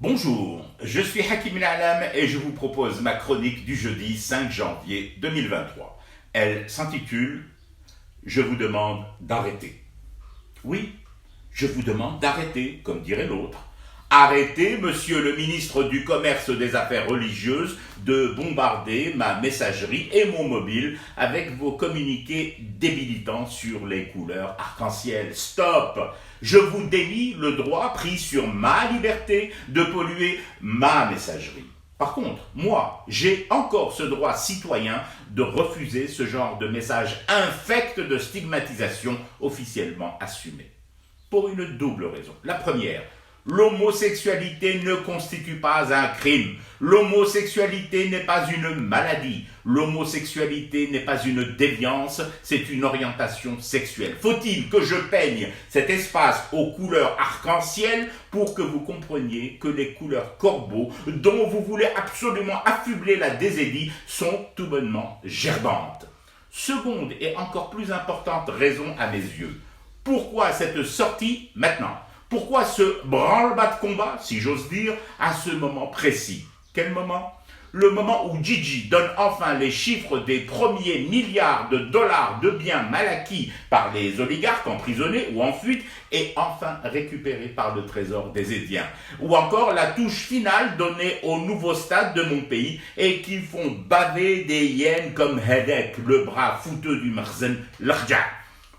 Bonjour, je suis Hakim Al-Alam et je vous propose ma chronique du jeudi 5 janvier 2023. Elle s'intitule « Je vous demande d'arrêter ». Oui, je vous demande d'arrêter, comme dirait l'autre. Arrêtez, monsieur le ministre du Commerce des Affaires religieuses, de bombarder ma messagerie et mon mobile avec vos communiqués débilitants sur les couleurs arc-en-ciel. Stop! Je vous dénie le droit pris sur ma liberté de polluer ma messagerie. Par contre, moi, j'ai encore ce droit citoyen de refuser ce genre de message infect de stigmatisation officiellement assumé. Pour une double raison. La première, l'homosexualité ne constitue pas un crime. L'homosexualité n'est pas une maladie. L'homosexualité n'est pas une déviance, c'est une orientation sexuelle. Faut-il que je peigne cet espace aux couleurs arc-en-ciel pour que vous compreniez que les couleurs corbeaux dont vous voulez absolument affubler la désédie sont tout bonnement gerbantes. Seconde et encore plus importante raison à mes yeux. Pourquoi cette sortie maintenant ? Pourquoi ce branle-bas de combat, si j'ose dire, à ce moment précis? Quel moment? Le moment où Gigi donne enfin les chiffres des premiers milliards de dollars de biens mal acquis par les oligarques emprisonnés ou en fuite et enfin récupérés par le trésor des Édiens. Ou encore la touche finale donnée au nouveau stade de mon pays et qui font baver des hyènes comme Hedek, le bras fouteux du Marzen Larja.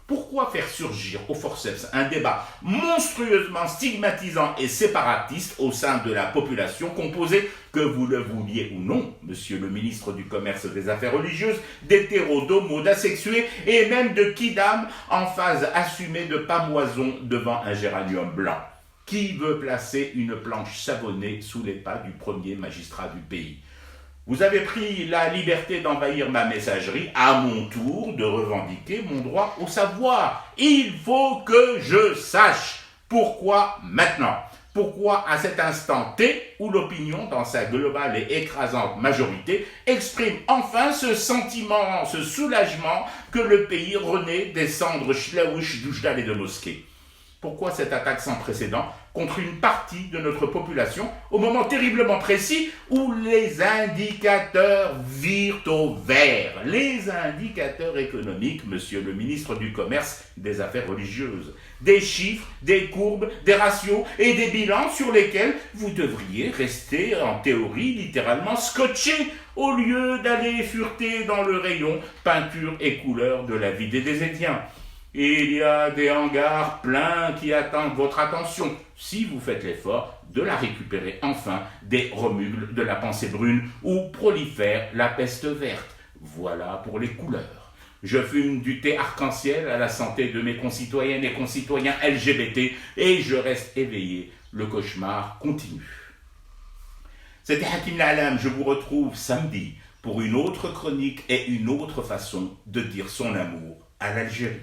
Pourquoi faire surgir au forceps un débat monstrueusement stigmatisant et séparatiste au sein de la population composée, que vous le vouliez ou non, monsieur le ministre du Commerce des Affaires religieuses, d'hétéros, d'homos, d'asexués et même de kidam en phase assumée de pamoison devant un géranium blanc? Qui veut placer une planche savonnée sous les pas du premier magistrat du pays? Vous avez pris la liberté d'envahir ma messagerie, à mon tour de revendiquer mon droit au savoir. Il faut que je sache pourquoi maintenant. Pourquoi à cet instant T où l'opinion, dans sa globale et écrasante majorité, exprime enfin ce sentiment, ce soulagement que le pays renaît des cendres schlaouch d'Oujdal et de mosquées. Pourquoi cette attaque sans précédent contre une partie de notre population au moment terriblement précis où les indicateurs virent au vert? Les indicateurs économiques, monsieur le ministre du Commerce des Affaires religieuses. Des chiffres, des courbes, des ratios et des bilans sur lesquels vous devriez rester en théorie littéralement scotché au lieu d'aller fureter dans le rayon peinture et couleurs de la vie des Désédiens. Il y a des hangars pleins qui attendent votre attention, si vous faites l'effort de la récupérer enfin des remugles de la pensée brune où prolifère la peste verte. Voilà pour les couleurs. Je fume du thé arc-en-ciel à la santé de mes concitoyennes et concitoyens LGBT et je reste éveillé. Le cauchemar continue. C'était Hakim Al-Alam, je vous retrouve samedi pour une autre chronique et une autre façon de dire son amour à l'Algérie.